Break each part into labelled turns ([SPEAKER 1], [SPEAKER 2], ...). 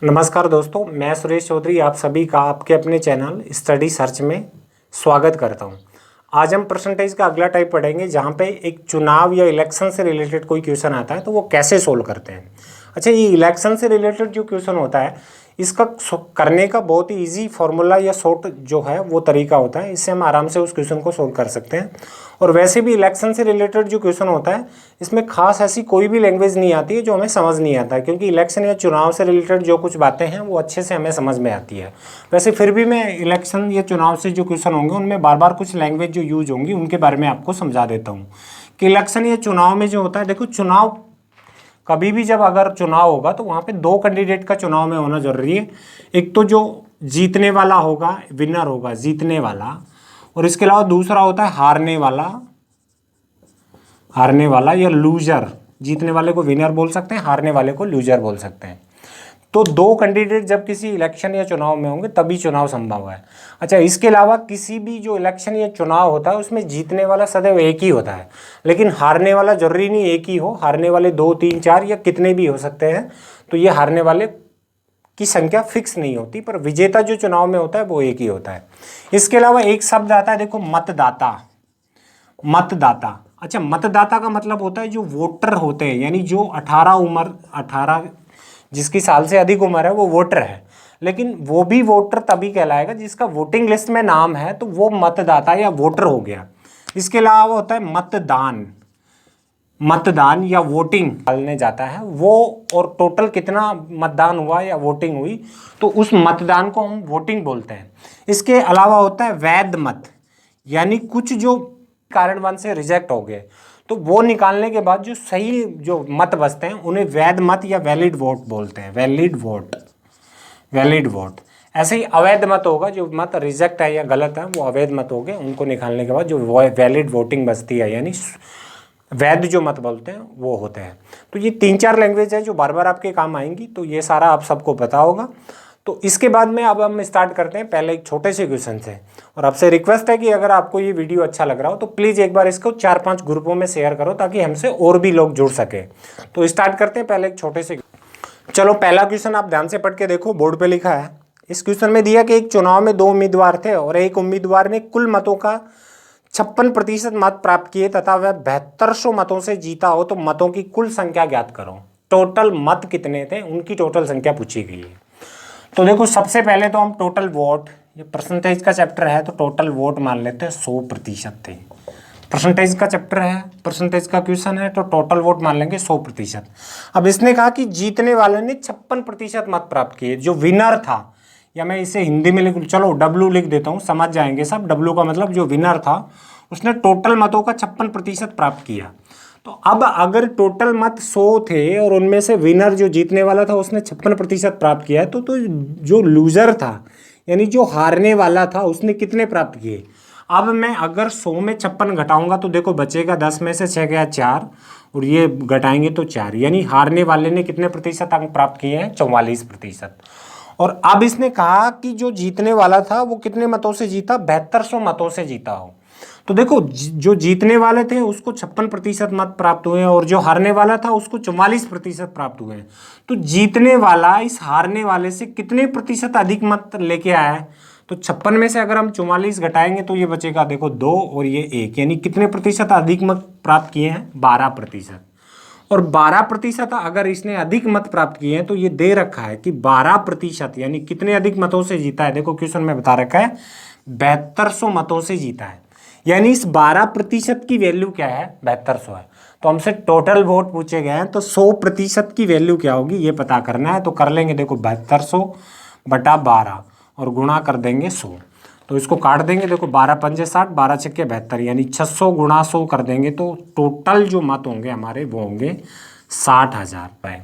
[SPEAKER 1] नमस्कार दोस्तों, मैं सुरेश चौधरी आप सभी का आपके अपने चैनल स्टडी सर्च में स्वागत करता हूं। आज हम परसेंटेज का अगला टाइप पढ़ेंगे जहां पे एक चुनाव या इलेक्शन से रिलेटेड कोई क्वेश्चन आता है तो वो कैसे सोल्व करते हैं। अच्छा, ये इलेक्शन से रिलेटेड जो क्वेश्चन होता है इसका करने का बहुत ही ईजी फार्मूला या शॉर्ट जो है वो तरीका होता है, इससे हम आराम से उस क्वेश्चन को सोल्व कर सकते हैं। और वैसे भी इलेक्शन से रिलेटेड जो क्वेश्चन होता है इसमें खास ऐसी कोई भी लैंग्वेज नहीं आती है जो हमें समझ नहीं आता है, क्योंकि इलेक्शन या चुनाव से रिलेटेड जो कुछ बातें हैं वो अच्छे से हमें समझ में आती है। वैसे फिर भी मैं इलेक्शन या चुनाव से जो क्वेश्चन होंगे उनमें बार बार कुछ लैंग्वेज जो यूज होंगी उनके बारे में आपको समझा देता हूँ कि इलेक्शन या चुनाव में जो होता है। देखो, चुनाव कभी भी जब अगर चुनाव होगा तो वहाँ पे दो कैंडिडेट का चुनाव में होना जरूरी है। एक तो जो जीतने वाला होगा, विनर होगा, जीतने वाला, और इसके अलावा दूसरा होता है हारने वाला या लूजर। जीतने वाले को विनर बोल सकते हैं, हारने वाले को लूजर बोल सकते हैं। तो दो कैंडिडेट जब किसी इलेक्शन या चुनाव में होंगे तभी चुनाव संभव है। अच्छा, इसके अलावा किसी भी जो इलेक्शन या चुनाव होता है उसमें जीतने वाला सदैव एक ही होता है, लेकिन हारने वाला जरूरी नहीं एक ही हो। हारने वाले 2, 3, 4 या कितने भी हो सकते हैं। तो ये हारने वाले की संख्या फिक्स नहीं होती, पर विजेता जो चुनाव में होता है वो एक ही होता है। इसके अलावा एक शब्द आता है, देखो, मतदाता। अच्छा, मतदाता का मतलब होता है जो वोटर होते हैं, यानी जो 18 जिसकी साल से अधिक उम्र है वो वोटर है। लेकिन वो भी वोटर तभी कहलाएगा जिसका वोटिंग लिस्ट में नाम है, तो वो मतदाता या वोटर हो गया। इसके अलावा होता है मतदान या वोटिंग डालने जाता है वो, और टोटल कितना मतदान हुआ या वोटिंग हुई तो उस मतदान को हम वोटिंग बोलते हैं। इसके अलावा होता है वैध मत, यानी कुछ जो कारणवश से रिजेक्ट हो गए तो वो निकालने के बाद जो सही जो मत बचते हैं उन्हें वैध मत या वैलिड वोट बोलते हैं। Valid vote. ऐसे ही अवैध मत होगा, जो मत रिजेक्ट है या गलत है वो अवैध मत हो गए, उनको निकालने के बाद जो वैलिड वोटिंग बचती है, यानी वैध जो मत बोलते हैं वो होते हैं। तो ये 3-4 लैंग्वेज है जो बार बार आपके काम आएंगी, तो ये सारा आप सबको पता होगा। तो इसके बाद में अब हम स्टार्ट करते हैं पहले एक छोटे से क्वेश्चन से। और आपसे रिक्वेस्ट है कि अगर आपको ये वीडियो अच्छा लग रहा हो तो प्लीज़ एक बार इसको 4-5 ग्रुपों में शेयर करो ताकि हमसे और भी लोग जुड़ सके। तो स्टार्ट करते हैं पहले एक छोटे से। चलो, पहला क्वेश्चन आप ध्यान से पढ़ के देखो, बोर्ड पे लिखा है। इस क्वेश्चन में दिया कि एक चुनाव में 2 उम्मीदवार थे और एक उम्मीदवार ने कुल मतों का 56% मत प्राप्त किए तथा वह 7200 मतों से जीता हो, तो मतों की कुल संख्या ज्ञात करो। टोटल मत कितने थे उनकी टोटल संख्या पूछी गई है। तो देखो, सबसे पहले तो हम टोटल वोट, ये परसेंटेज का चैप्टर है तो टोटल वोट मान लेते हैं 100% थे। परसेंटेज का चैप्टर है, परसेंटेज का क्वेश्चन है, तो टोटल वोट मान लेंगे 100%। अब इसने कहा कि जीतने वाले ने 56% मत प्राप्त किए, जो विनर था, या मैं इसे हिंदी में लिख, चलो W लिख देता हूँ, समझ जाएंगे सब। W का मतलब जो विनर था उसने टोटल मतों का 56% प्राप्त किया। तो अब अगर टोटल मत 100 थे और उनमें से विनर जो जीतने वाला था उसने 56% प्राप्त किया है, तो जो लूजर था यानी जो हारने वाला था उसने कितने प्राप्त किए। अब मैं अगर 100 में 56 घटाऊंगा तो देखो बचेगा 10 में से 6 गया 4, और ये घटाएंगे तो 4, यानी हारने वाले ने कितने प्रतिशत अंक प्राप्त किए हैं, 44%। और अब इसने कहा कि जो जीतने वाला था वो कितने मतों से जीता, 7200 मतों से जीता हो। तो देखो, जो जीतने वाले थे उसको 56% मत प्राप्त हुए और जो हारने वाला था उसको 44% प्राप्त हुए। तो जीतने वाला इस हारने वाले से कितने प्रतिशत अधिक मत लेके आया है, तो 56 में से अगर हम 44 घटाएंगे तो ये बचेगा, देखो 2 और ये 1, यानी कितने प्रतिशत अधिक मत प्राप्त किए हैं, 12%। और 12% अगर इसने अधिक मत प्राप्त किए हैं तो ये दे रखा है कि 12% यानी कितने अधिक मतों से जीता है। देखो क्वेश्चन में बता रखा है 7200 मतों से जीता है, यानी इस 12% की वैल्यू क्या है, 7200 है। तो हमसे टोटल वोट पूछे गए हैं तो 100% की वैल्यू क्या होगी ये पता करना है। तो कर लेंगे, देखो 7200 बटा 12 और गुणा कर देंगे 100। तो इसको काट देंगे, देखो 12 पंजे 60, 12 छक्के 72, यानी 600 गुणा 100 कर देंगे तो टोटल जो मत होंगे हमारे वो होंगे 60,000 रुपये।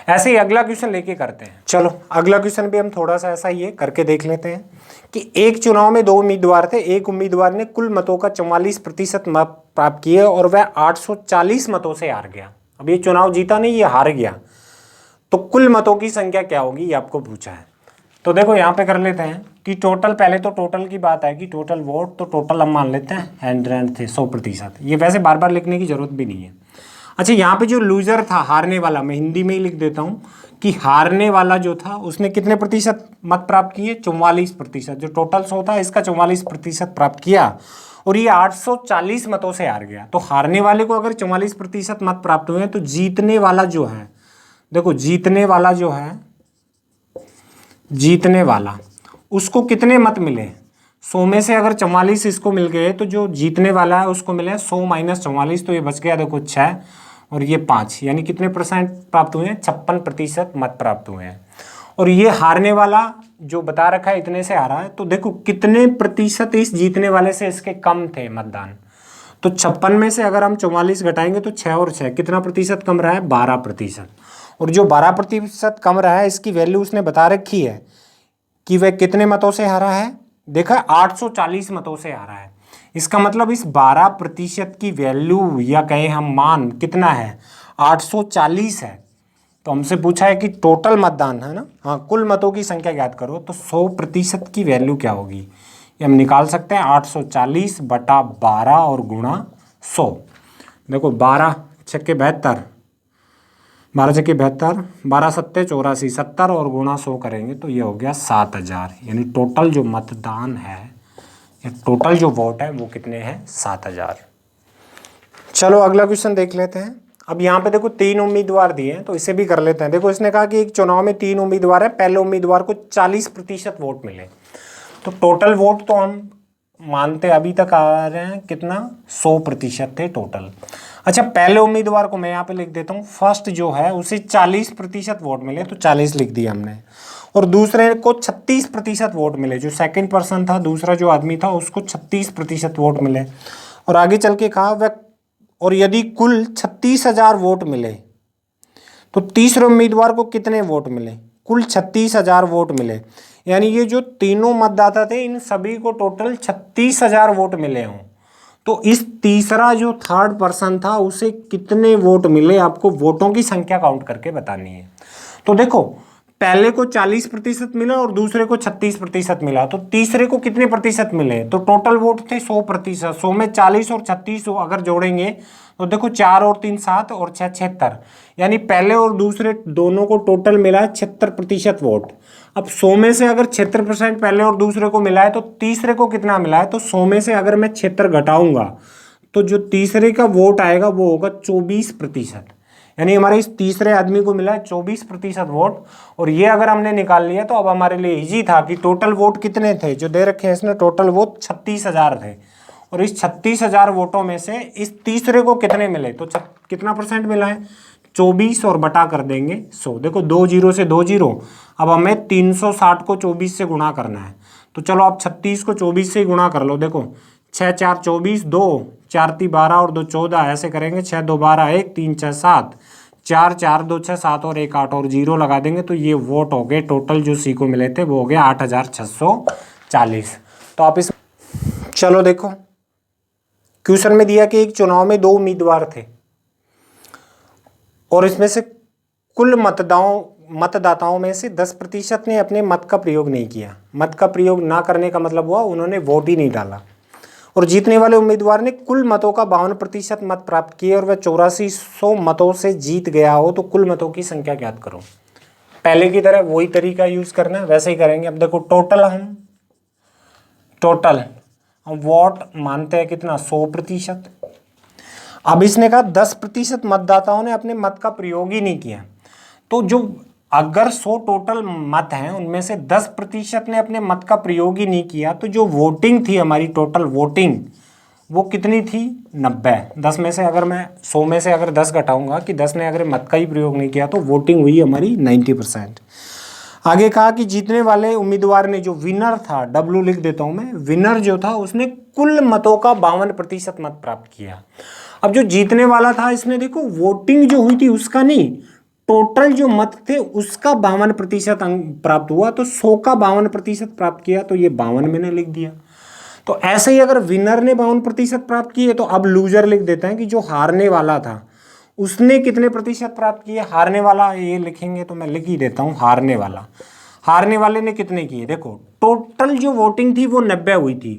[SPEAKER 1] ऐसे ही अगला क्वेश्चन लेके करते हैं। चलो, अगला क्वेश्चन भी हम थोड़ा सा ऐसा ही है करके देख लेते हैं कि एक चुनाव में 2 उम्मीदवार थे। एक उम्मीदवार ने कुल मतों का 44% मत प्राप्त किए और वह 840 मतों से हार गया। अब ये चुनाव जीता नहीं, ये हार गया, तो कुल मतों की संख्या क्या होगी ये आपको पूछा है। तो देखो यहाँ पे कर लेते हैं कि टोटल, पहले तो टोटल की बात है कि टोटल वोट, तो टोटल हम मान लेते हैं 100 थे, 100%। ये वैसे बार बार लिखने की जरूरत भी नहीं है। अच्छा, यहाँ पे जो लूजर था, हारने वाला, मैं हिंदी में ही लिख देता हूँ कि हारने वाला जो था उसने कितने प्रतिशत मत प्राप्त किए, 44%। जो टोटल 100 था इसका 44% प्राप्त किया और ये 840 मतों से हार गया। तो हारने वाले को अगर 44% मत प्राप्त हुए तो जीतने वाला जो है, देखो जीतने वाला जो है, जीतने वाला उसको कितने मत मिले, 100 में से अगर 44 इसको मिल गए तो जो जीतने वाला है उसको मिले 100 माइनस 44, तो ये बच गया देखो 6 और ये 5, यानी कितने परसेंट प्राप्त हुए हैं, 56% मत प्राप्त हुए हैं। और ये हारने वाला जो बता रखा है इतने से हारा है, तो देखो कितने प्रतिशत इस जीतने वाले से इसके कम थे मतदान। तो 56 में से अगर हम 44 घटाएंगे तो 6 और 6 कितना प्रतिशत कम रहा है, 12%। और जो 12% कम रहा है इसकी वैल्यू उसने बता रखी है कि वह कितने मतों से हारा है, देखा 840 मतों से हारा है। इसका मतलब इस 12% की वैल्यू या कहें हम मान कितना है, 840 है। तो हमसे पूछा है कि टोटल मतदान है ना, हाँ कुल मतों की संख्या ज्ञात करो, तो 100% की वैल्यू क्या होगी ये हम निकाल सकते हैं, 840 बटा 12 और गुणा 100। देखो 12 छक्के 72, 12 छक्के 72, 12 सत्ते 84, 70 और गुणा 100 करेंगे तो ये हो गया 7000। यानी टोटल जो मतदान है या टोटल जो वोट है वो कितने हैं, 7000। चलो अगला क्वेश्चन देख लेते हैं। अब यहाँ पे देखो 3 उम्मीदवार दिए हैं तो इसे भी कर लेते हैं। देखो इसने कहा कि एक चुनाव में 3 उम्मीदवार है, पहले उम्मीदवार को 40% वोट मिले, तो टोटल वोट तो हम मानते अभी तक आ रहे हैं कितना, 100% थे टोटल। अच्छा पहले उम्मीदवार को मैं यहाँ पे लिख देता हूँ, फर्स्ट जो है उसे 40% वोट मिले तो 40 लिख दिया हमने, और दूसरे को 36% वोट मिले, जो सेकंड पर्सन था दूसरा जो आदमी था उसको 36% वोट मिले। और आगे चल के कहा वह, और यदि कुल 36,000 वोट मिले तो तीसरे उम्मीदवार को कितने वोट मिले, कुल 36,000 वोट मिले। यानी ये जो तीनों मतदाता थे इन सभी को टोटल 36,000 वोट मिले हों, तो इस तीसरा जो थर्ड पर्सन था उसे कितने वोट मिले, आपको वोटों की संख्या काउंट करके बतानी है। तो देखो पहले को 40% मिला और दूसरे को 36% मिला, तो तीसरे को कितने प्रतिशत मिले, तो टोटल वोट थे 100%। 100 में 40 और 36 अगर जोड़ेंगे तो देखो 4 और 3 7 और 6 76, यानी पहले और दूसरे दोनों को टोटल मिला है 76% वोट। अब 100 में से अगर 76% पहले और दूसरे को मिला है तो तीसरे को कितना मिला है, तो 100 में से अगर मैं 76 घटाऊंगा तो जो तीसरे का वोट आएगा वो होगा 24%। यानी हमारे इस तीसरे आदमी को मिला है 24% वोट। और ये अगर हमने निकाल लिया तो अब हमारे लिए इजी था कि टोटल वोट कितने थे, जो दे रखे हैं इसने टोटल वोट 36,000 थे, और इस 36,000 वोटों में से इस तीसरे को कितने मिले, तो कितना परसेंट मिला है, 24 और बटा कर देंगे 100। देखो 2 जीरो से 2 जीरो, अब हमें 360 को 24 से गुणा करना है, तो चलो आप 36 को 24 से ही गुणा कर लो। देखो 6 4 24, 2 4 3 12 और 2 14, ऐसे करेंगे 6 2 12 1 3 6 7, 4 4 2 6 7 और 1 8 और 0 लगा देंगे, तो ये वोट हो गए टोटल जो सी को मिले थे वो हो गए 8,640। तो आप इस, चलो देखो क्वेश्चन में दिया कि एक चुनाव में 2 उम्मीदवार थे और इसमें से कुल मतदाताओं में से 10% ने अपने मत का प्रयोग नहीं किया। मत का प्रयोग ना करने का मतलब हुआ उन्होंने वोट ही नहीं डाला। और जीतने वाले उम्मीदवार ने कुल मतों का 52% मत प्राप्त किए और वह 8400 मतों से जीत गया हो, तो कुल मतों की संख्या ज्ञात करो। पहले की तरह वही तरीका यूज करना है, वैसे ही करेंगे। अब देखो टोटल हम वोट मानते हैं कितना, 100%। अब इसने कहा 10% मतदाताओं ने अपने मत का प्रयोग ही नहीं किया, तो जो अगर 100 टोटल मत हैं उनमें से 10% ने अपने मत का प्रयोग ही नहीं किया, तो जो वोटिंग थी हमारी टोटल वोटिंग वो कितनी थी, 90। 10 में से अगर मैं 100 में से अगर 10 घटाऊंगा कि 10 ने अगर मत का ही प्रयोग नहीं किया तो वोटिंग हुई हमारी 90%। आगे कहा कि जीतने वाले उम्मीदवार ने, जो विनर था, W लिख देता हूं मैं, विनर जो था उसने कुल मतों का 52% मत प्राप्त किया। अब जो जीतने वाला था इसने देखो वोटिंग जो हुई थी उसका नहीं, टोटल जो मत थे उसका 52% अंक प्राप्त हुआ, तो 100 का 52% प्राप्त किया, तो ये 52 मैंने लिख दिया। तो ऐसे ही अगर विनर ने 52% प्राप्त किए तो अब लूजर लिख देते हैं कि जो हारने वाला था उसने कितने प्रतिशत प्राप्त किए। हारने वाला ये लिखेंगे तो मैं लिख ही देता हूँ, हारने वाले ने कितने किए। देखो टोटल जो वोटिंग थी वो 90 हुई थी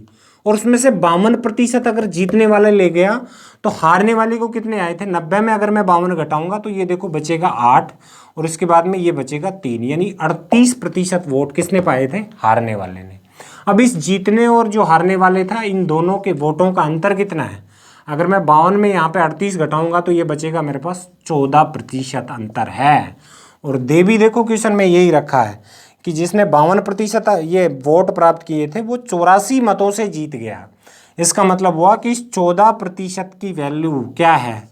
[SPEAKER 1] और उसमें से 52% अगर जीतने वाला ले गया तो हारने वाले को कितने आए थे? 90 में अगर मैं 52 घटाऊंगा तो ये देखो बचेगा 8 और इसके बाद में ये बचेगा 3, यानी 38% वोट किसने पाए थे? हारने वाले ने। अब इस जीतने और जो हारने वाले था इन दोनों के वोटों का अंतर कितना है? अगर मैं 52 में यहाँ पे 38 घटाऊंगा तो ये बचेगा मेरे पास 14% अंतर है। और दे भी देखो क्वेश्चन में यही रखा है कि जिसने 52% ये वोट प्राप्त किए थे वो 84 मतों से जीत गया। इसका मतलब हुआ कि इस 14% की वैल्यू क्या है?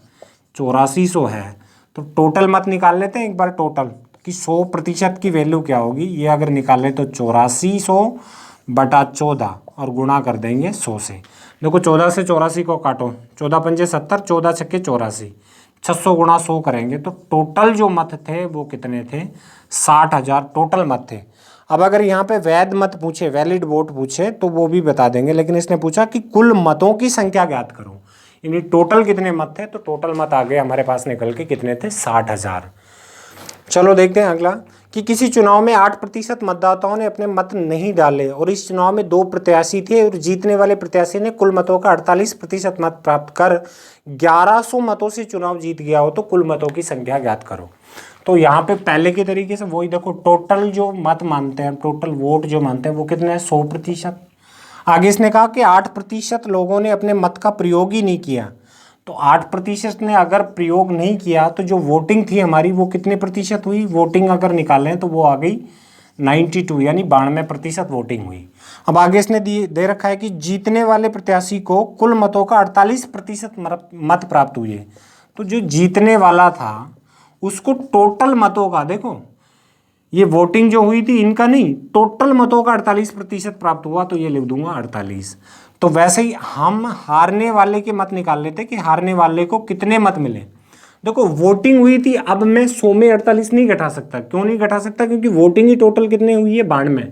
[SPEAKER 1] 8400 है। तो टोटल मत निकाल लेते हैं एक बार टोटल कि 100% की वैल्यू क्या होगी। ये अगर निकाले तो 8400 बटा 14 और गुणा कर देंगे 100 से। देखो 14 से 84 को काटो, 14 पंजे 70, 14 छक्के 84, 600 गुणा 100 करेंगे तो टोटल जो मत थे वो कितने थे? 60,000 टोटल मत थे। अब अगर यहाँ पे वैध मत पूछे, वैलिड वोट पूछे तो वो भी बता देंगे, लेकिन इसने पूछा कि कुल मतों की संख्या ज्ञात करो, यानी टोटल कितने मत थे। तो टोटल मत आ गए हमारे पास निकल के कितने थे? 60,000। चलो देखते हैं अगला कि किसी चुनाव में 8% मतदाताओं ने अपने मत नहीं डाले और इस चुनाव में 2 प्रत्याशी थे और जीतने वाले प्रत्याशी ने कुल मतों का 48% मत प्राप्त कर 1100 मतों से चुनाव जीत गया हो तो कुल मतों की संख्या ज्ञात करो। तो यहाँ पे पहले के तरीके से वही देखो, टोटल जो मत मानते हैं, टोटल वोट जो मानते हैं वो कितने हैं? 100%। आगे इसने कहा कि 8% लोगों ने अपने मत का प्रयोग ही नहीं किया। तो 8% ने अगर प्रयोग नहीं किया तो जो वोटिंग थी हमारी वो कितने प्रतिशत हुई? वोटिंग अगर निकालें तो वो आ गई 92, यानी 92% वोटिंग हुई। अब आगे इसने दे रखा है कि जीतने वाले प्रत्याशी को कुल मतों का 48% मत प्राप्त हुए। तो जो जीतने वाला था उसको टोटल मतों का, देखो ये वोटिंग जो हुई थी इनका नहीं, टोटल मतों का 48% प्राप्त हुआ, तो ये लिख दूंगा 48। तो वैसे ही हम हारने वाले के मत निकाल लेते कि हारने वाले को कितने मत मिले। देखो वोटिंग हुई थी, अब मैं 100 में 48 नहीं घटा सकता। क्यों नहीं घटा सकता? क्योंकि वोटिंग ही टोटल कितने हुई है? 92।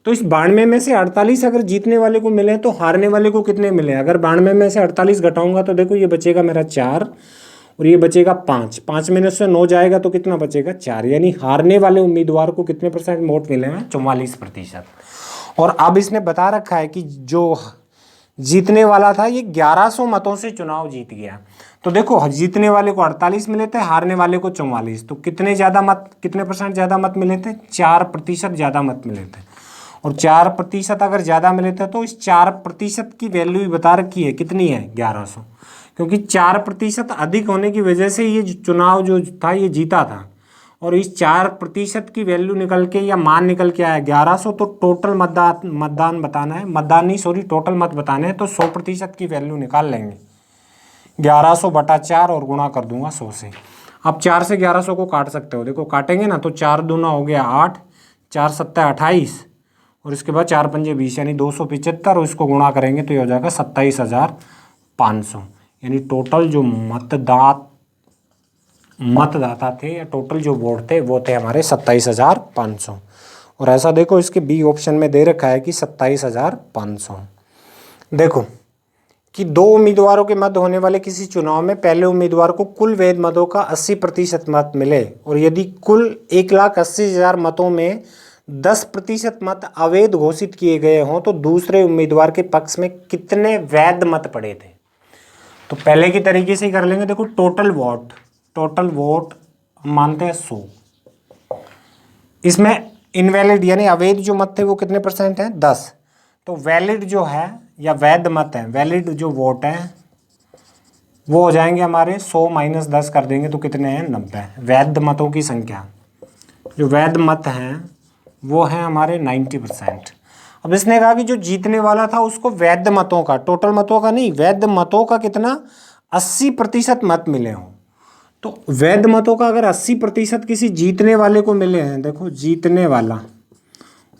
[SPEAKER 1] तो इस 92 में से 48 अगर जीतने वाले को मिले तो हारने वाले को कितने मिले? अगर 92 में से 48 घटाऊंगा तो देखो ये बचेगा मेरा 4 और ये बचेगा 5, 5 में से 9 जाएगा तो कितना बचेगा? 4, यानी हारने वाले उम्मीदवार को कितने % वोट मिले हैं? 44%। और अब इसने बता रखा है कि जो जीतने वाला था ये 1100 मतों से चुनाव जीत गया। तो देखो जीतने वाले को 48 मिले थे, हारने वाले को 44, तो कितने ज़्यादा मत, कितने % ज़्यादा मत मिले थे? 4% ज़्यादा मत मिले थे। और 4% अगर ज़्यादा मिले थे तो इस 4% की वैल्यू भी बता रखी है, कितनी है? 1100, क्योंकि 4% अधिक होने की वजह से ये चुनाव जो था ये जीता था। और इस 4% की वैल्यू निकल के या मान निकल के आया 1100। तो टोटल मतदान बताना है, मतदान नहीं सॉरी टोटल मत बताने हैं, तो 100% की वैल्यू निकाल लेंगे। 1100 बटा 4 और गुणा कर दूंगा 100 से। अब 4 से 1100 को काट सकते हो, देखो काटेंगे ना तो 4 दूना हो गया 8, 4 सत्ता 28 और इसके बाद 4 पंजे 20, यानी 275 और इसको गुणा करेंगे तो ये हो जाएगा 27,500। यानी टोटल जो मतदाता थे या टोटल जो वोट थे वो थे हमारे 27,500। और ऐसा देखो इसके बी ऑप्शन में दे रखा है कि 27,500। देखो कि 2 उम्मीदवारों के मध्य होने वाले किसी चुनाव में पहले उम्मीदवार को कुल वैध मतों का 80% मत मिले और यदि कुल 1,80,000 मतों में 10% मत अवैध घोषित किए गए हों तो दूसरे उम्मीदवार के पक्ष में कितने वैध मत पड़े थे। तो पहले की तरीके से ही कर लेंगे। देखो टोटल वोट मानते हैं 100, इसमें इनवैलिड यानी अवैध जो मत थे वो कितने % हैं? 10। तो वैलिड जो है या वैध मत है, वैलिड जो वोट है वो हो जाएंगे हमारे 100 - 10 कर देंगे तो कितने हैं? 90। वैध मतों की संख्या, जो वैध मत हैं वो हैं हमारे 90%। अब इसने कहा कि जो जीतने वाला था उसको वैध मतों का, टोटल मतों का नहीं, वैध मतों का कितना? 80% मत मिले हों। तो वैध मतों का अगर 80% किसी जीतने वाले को मिले हैं, देखो जीतने वाला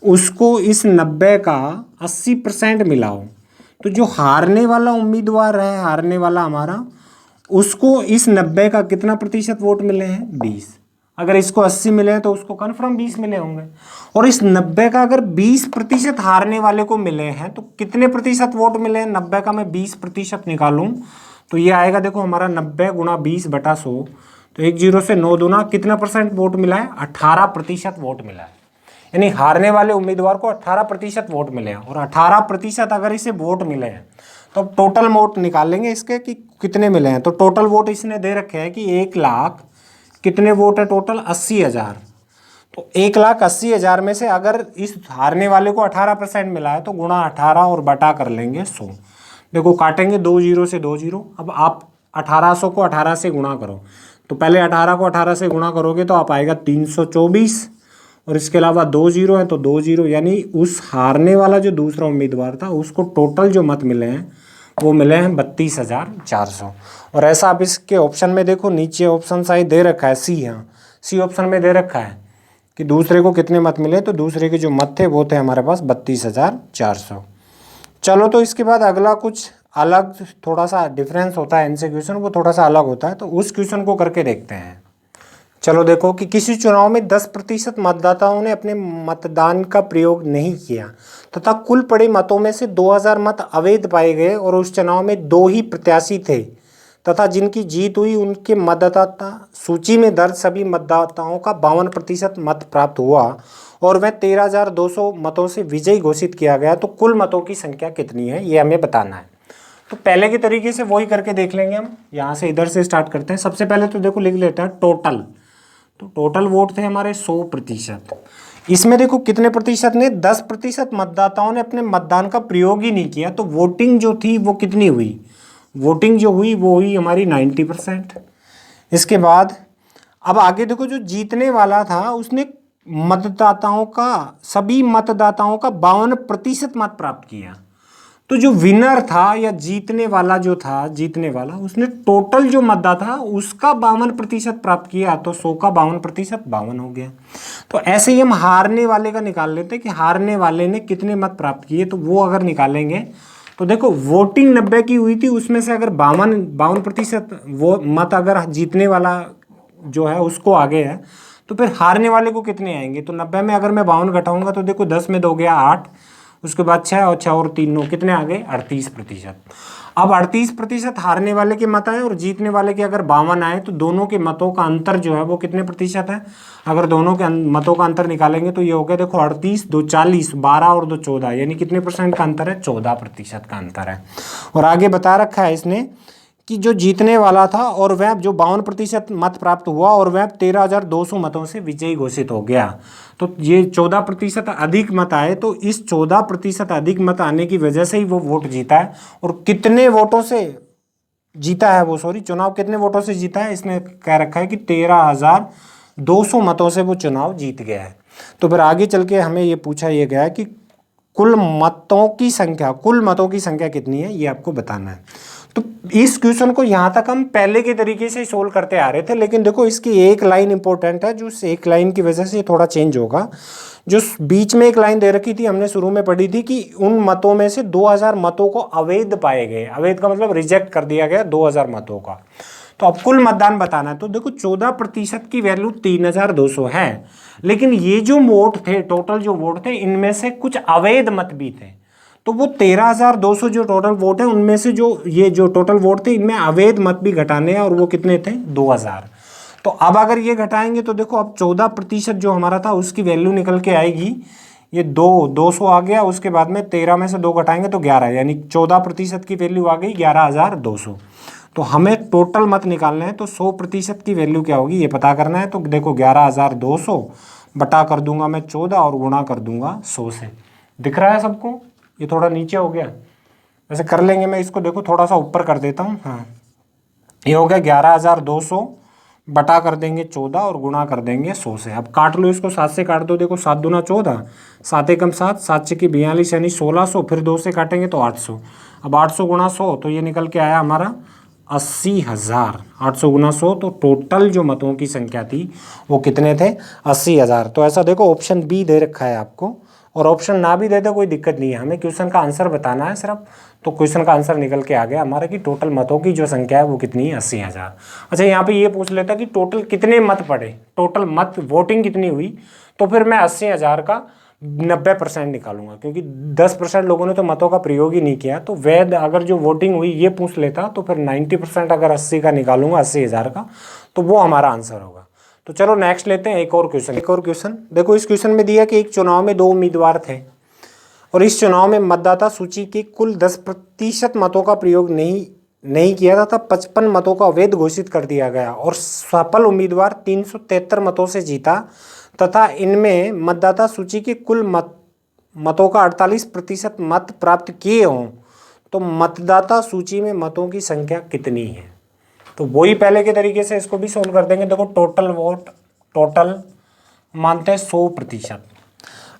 [SPEAKER 1] उसको इस 90 का 80% मिला हो, तो जो हारने वाला उम्मीदवार है, हारने वाला हमारा, उसको इस 90 का कितना % वोट मिले हैं? 20। अगर इसको 80 मिले हैं तो उसको कन्फर्म 20 मिले होंगे। और इस 90 का अगर 20% हारने वाले को मिले हैं तो कितने % वोट मिले हैं? 90 का मैं 20% निकालूं तो ये आएगा, देखो हमारा 90 × 20 बटा 100, तो 1 0 से 9 दूना कितना % वोट मिला है? 18% वोट मिला है। यानी हारने वाले उम्मीदवार को 18% वोट मिले हैं, और 18% अगर इसे वोट मिले हैं तो अब टोटल वोट निकाल लेंगे इसके कि कितने मिले हैं। तो टोटल वोट इसने दे रखे हैं कि 1,00,000 कितने वोट है टोटल 80,000। तो 1,80,000 में से अगर इस हारने वाले को 18% मिला है तो गुणा 18 और बटा कर लेंगे 100। देखो काटेंगे 2 जीरो से 2 जीरो। अब आप 1800 को 18 से गुणा करो, तो पहले 18 को 18 से गुणा करोगे तो आप आएगा 324, और इसके अलावा 2 जीरो है तो 2 जीरो, यानी उस हारने वाला जो दूसरा उम्मीदवार था उसको टोटल जो मत मिले हैं वो मिले हैं 32,400। और ऐसा आप इसके ऑप्शन में देखो, नीचे ऑप्शन शायद दे रखा है सी, हाँ सी ऑप्शन में दे रखा है कि दूसरे को कितने मत मिले, तो दूसरे के जो मत थे वो थे हमारे पास 32,400। चलो तो इसके बाद अगला कुछ अलग, थोड़ा सा डिफरेंस होता है इनसे क्वेश्चन, वो थोड़ा सा अलग होता है, तो उस क्वेश्चन को करके देखते हैं। चलो देखो कि किसी चुनाव में 10% मतदाताओं ने अपने मतदान का प्रयोग नहीं किया तथा कुल पड़े मतों में से 2,000 मत अवैध पाए गए, और उस चुनाव में 2 ही प्रत्याशी थे तथा जिनकी जीत हुई उनके मतदाता सूची में दर्ज सभी मतदाताओं का 52% मत प्राप्त हुआ और वह 13,200 मतों से विजयी घोषित किया गया, तो कुल मतों की संख्या कितनी है ये हमें बताना है। तो पहले के तरीके से वही करके देख लेंगे हम। यहाँ से इधर से स्टार्ट करते हैं। सबसे पहले तो देखो लिख लेते हैं टोटल। तो टोटल वोट थे हमारे 100%। इसमें देखो कितने प्रतिशत ने, 10% मतदाताओं ने अपने मतदान का प्रयोग ही नहीं किया, तो वोटिंग जो थी वो कितनी हुई, वोटिंग जो हुई वो हुई हमारी 90%। इसके बाद अब आगे देखो, जो जीतने वाला था उसने मतदाताओं का, सभी मतदाताओं का 52% मत प्राप्त किया। तो जो विनर था या जीतने वाला जो था, जीतने वाला उसने टोटल जो मतदाता था उसका 52% प्राप्त किया, तो 100 का 52% 52 हो गया। तो ऐसे ही हम हारने वाले का निकाल लेते हैं कि हारने वाले ने कितने मत प्राप्त किए, तो वो अगर निकालेंगे तो देखो वोटिंग 90 की हुई थी, उसमें से अगर 52% वो मत अगर जीतने वाला जो है उसको आगे है, तो फिर हारने वाले को कितने आएंगे। तो 90 में अगर मैं 52 घटाऊंगा तो देखो 10 में 2 गया 8, उसके बाद 6 और 6 और 3 9, कितने आ गए 38%। अब 38% हारने वाले के मत आए और जीतने वाले के अगर 52 आए, तो दोनों के मतों का अंतर जो है वो कितने प्रतिशत है। अगर दोनों के मतों का अंतर निकालेंगे तो ये हो गया देखो 38 2 40, 12 और 2 14, यानी कितने परसेंट का अंतर है, 14% का अंतर है। और आगे बता रखा है इसने कि जो जीतने वाला था और वह जो 52% मत प्राप्त हुआ और वह 13,200 मतों से विजयी घोषित हो गया। तो ये 14% अधिक मत आए, तो इस 14% अधिक मत आने की वजह से ही वो वोट जीता है। और कितने वोटों से जीता है वो, सॉरी चुनाव कितने वोटों से जीता है, इसने कह रखा है कि 13,200 मतों से वो चुनाव जीत गया है। तो फिर आगे चल के हमें ये पूछा ये गया कि कुल मतों की संख्या, कुल मतों की संख्या कितनी है ये आपको बताना है। तो इस क्वेश्चन को यहाँ तक हम पहले के तरीके से सोल्व करते आ रहे थे, लेकिन देखो इसकी एक लाइन इंपॉर्टेंट है, जो एक लाइन की वजह से थोड़ा चेंज होगा। जो बीच में एक लाइन दे रखी थी, हमने शुरू में पढ़ी थी कि उन मतों में से 2,000 मतों को अवैध पाए गए। अवैध का मतलब रिजेक्ट कर दिया गया 2,000 मतों का। तो अब कुल मतदान बताना है। तो देखो 14% की वैल्यू 3,200 है, लेकिन ये जो वोट थे, टोटल जो वोट थे, इनमें से कुछ अवैध मत भी थे। तो वो 13,200 जो टोटल वोट है उनमें से जो ये जो टोटल वोट थे इनमें अवैध मत भी घटाने हैं, और वो कितने थे 2,000। तो अब अगर ये घटाएंगे तो देखो अब 14% जो हमारा था उसकी वैल्यू निकल के आएगी, ये 200 आ गया, उसके बाद में 13 में से 2 घटाएंगे तो 11, यानी 14% की वैल्यू आ गई 11,200। तो हमें टोटल मत निकालना है, तो 100% की वैल्यू क्या होगी ये पता करना है। तो देखो 11,200 बटा कर दूंगा मैं 14 और गुणा कर दूंगा 100 से। दिख रहा है सबको, ये थोड़ा नीचे हो गया, वैसे कर लेंगे, मैं इसको देखो थोड़ा सा ऊपर कर देता हूँ। हाँ ये हो गया 11,200 बटा कर देंगे 14 और गुणा कर देंगे 100 से। अब काट लो इसको, 7 से काट दो, देखो 7 दूना 14, 7 एकम 7, 7 छक्की 42 यानी 1,600, फिर 2 से काटेंगे तो 800। अब 800 गुणा 100 तो ये निकल के आया हमारा 80,000। 800 गुना 100, तो टोटल जो मतों की संख्या थी वो कितने थे 80,000। तो ऐसा देखो ऑप्शन बी दे रखा है आपको, और ऑप्शन ना भी दे दे कोई दिक्कत नहीं है, हमें क्वेश्चन का आंसर बताना है सिर्फ। तो क्वेश्चन का आंसर निकल के आ गया हमारा कि टोटल मतों की जो संख्या है वो कितनी है 80,000। अच्छा यहाँ पे ये पूछ लेता कि टोटल कितने मत पड़े, टोटल मत वोटिंग कितनी हुई, तो फिर मैं 80,000 का 90% निकालूंगा, क्योंकि 10% लोगों ने तो मतों का प्रयोग ही नहीं किया। तो वैध अगर जो वोटिंग हुई ये पूछ लेता तो फिर 90% अगर 80 का निकालूंगा, 80,000 का, तो वो हमारा आंसर होगा। तो चलो नेक्स्ट लेते हैं एक और क्वेश्चन। देखो इस क्वेश्चन में दिया कि एक चुनाव में 2 उम्मीदवार थे और इस चुनाव में मतदाता सूची के कुल 10% मतों का प्रयोग नहीं किया था, तब 55 मतों का अवैध घोषित कर दिया गया और सफल उम्मीदवार 373 मतों से जीता तथा इनमें मतदाता सूची के कुल मतों का 48% मत प्राप्त किए हों, तो मतदाता सूची में मतों की संख्या कितनी है। तो वही पहले के तरीके से इसको भी सोल्व कर देंगे। देखो टोटल मानते हैं 100%।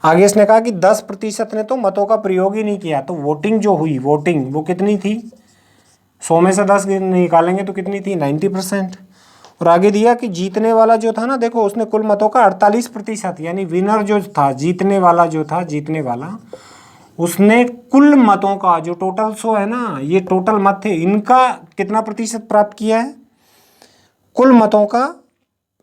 [SPEAKER 1] आगे इसने कहा कि 10% ने तो मतों का प्रयोग ही नहीं किया, तो वोटिंग जो हुई वो कितनी थी, 100 में से 10 निकालेंगे तो कितनी थी, 90%। और आगे दिया कि जीतने वाला जो था ना, देखो उसने कुल मतों का 48%, यानी विनर जो था, जीतने वाला उसने कुल मतों का जो टोटल 100 है ना, ये टोटल मत थे, इनका कितना प्रतिशत प्राप्त किया है, कुल मतों का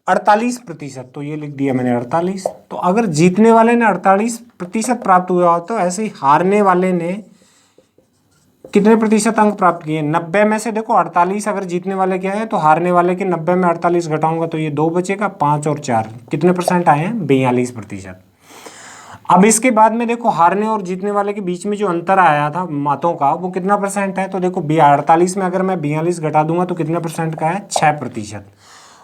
[SPEAKER 1] 48%। तो ये लिख दिया मैंने 48। तो अगर जीतने वाले ने 48% प्राप्त हुआ, तो ऐसे ही हारने वाले ने कितने प्रतिशत अंक प्राप्त किए, 90 में से देखो 48 अगर जीतने वाले क्या है, तो हारने वाले के 90 में 48 घटाऊंगा तो ये 2 बचेगा, 5 और 4 कितने परसेंट आए हैं, 42%। अब इसके बाद में देखो हारने और जीतने वाले के बीच में जो अंतर आया था मतों का, वो कितना परसेंट है, तो देखो 48 में अगर मैं 42 घटा दूंगा तो कितने परसेंट का है, 6%।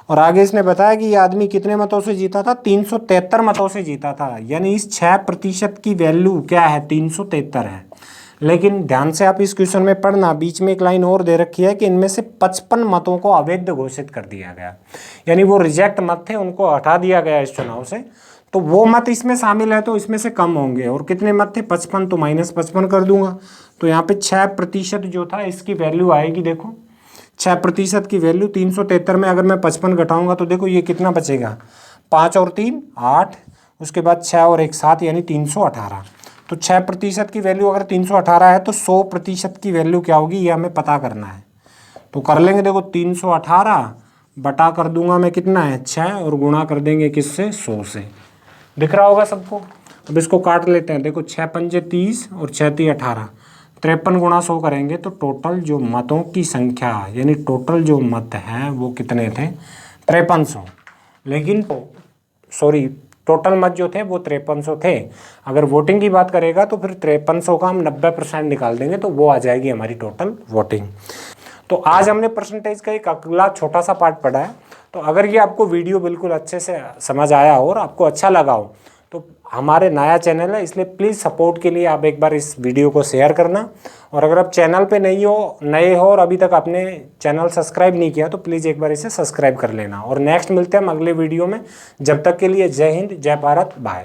[SPEAKER 1] और आगे इसने बताया कि ये आदमी कितने मतों से जीता था, 373 मतों से जीता था, यानी इस 6% की वैल्यू क्या है, 373 है। लेकिन ध्यान से आप इस क्वेश्चन में पढ़ना, बीच में एक लाइन और दे रखी है कि इनमें से 55 मतों को अवैध घोषित कर दिया गया, यानी वो रिजेक्ट मत थे, उनको हटा दिया गया इस चुनाव से। तो वो मत इसमें शामिल है तो इसमें से कम होंगे, और कितने मत थे, 55, तो -55 कर दूंगा। तो यहाँ पे 6% जो था इसकी वैल्यू आएगी, देखो 6% की वैल्यू 373 में अगर मैं 55 घटाऊंगा तो देखो ये कितना बचेगा, 5 और 3 8, उसके बाद 6 और 1 7, यानी 318। तो 6% की वैल्यू अगर 318 है तो 100% की वैल्यू क्या होगी, ये हमें पता करना है। तो कर लेंगे, देखो 318 बटा कर दूंगा मैं कितना है, 6, और गुणा कर देंगे किससे, 100 से। दिख रहा होगा सबको। अब इसको काट लेते हैं, देखो 6 पंजे 30 और 6 3 18, 53 गुणा 100 करेंगे तो टोटल जो मतों की संख्या, यानी टोटल जो मत हैं वो कितने थे, 5300। लेकिन सॉरी, टोटल मत जो थे वो 5300 थे। अगर वोटिंग की बात करेगा तो फिर 5300 का हम 90% निकाल देंगे तो वो आ जाएगी हमारी टोटल वोटिंग। तो आज हमने परसेंटेज का एक अगला छोटा सा पार्ट पढ़ा है। तो अगर ये आपको वीडियो बिल्कुल अच्छे से समझ आया हो और आपको अच्छा लगा हो, तो हमारे नया चैनल है, इसलिए प्लीज़ सपोर्ट के लिए आप एक बार इस वीडियो को शेयर करना। और अगर आप चैनल पे नए हो और अभी तक आपने चैनल सब्सक्राइब नहीं किया तो प्लीज़ एक बार इसे सब्सक्राइब कर लेना। और नेक्स्ट मिलते हैं हम अगले वीडियो में। जब तक के लिए जय हिंद, जय भारत, बाय।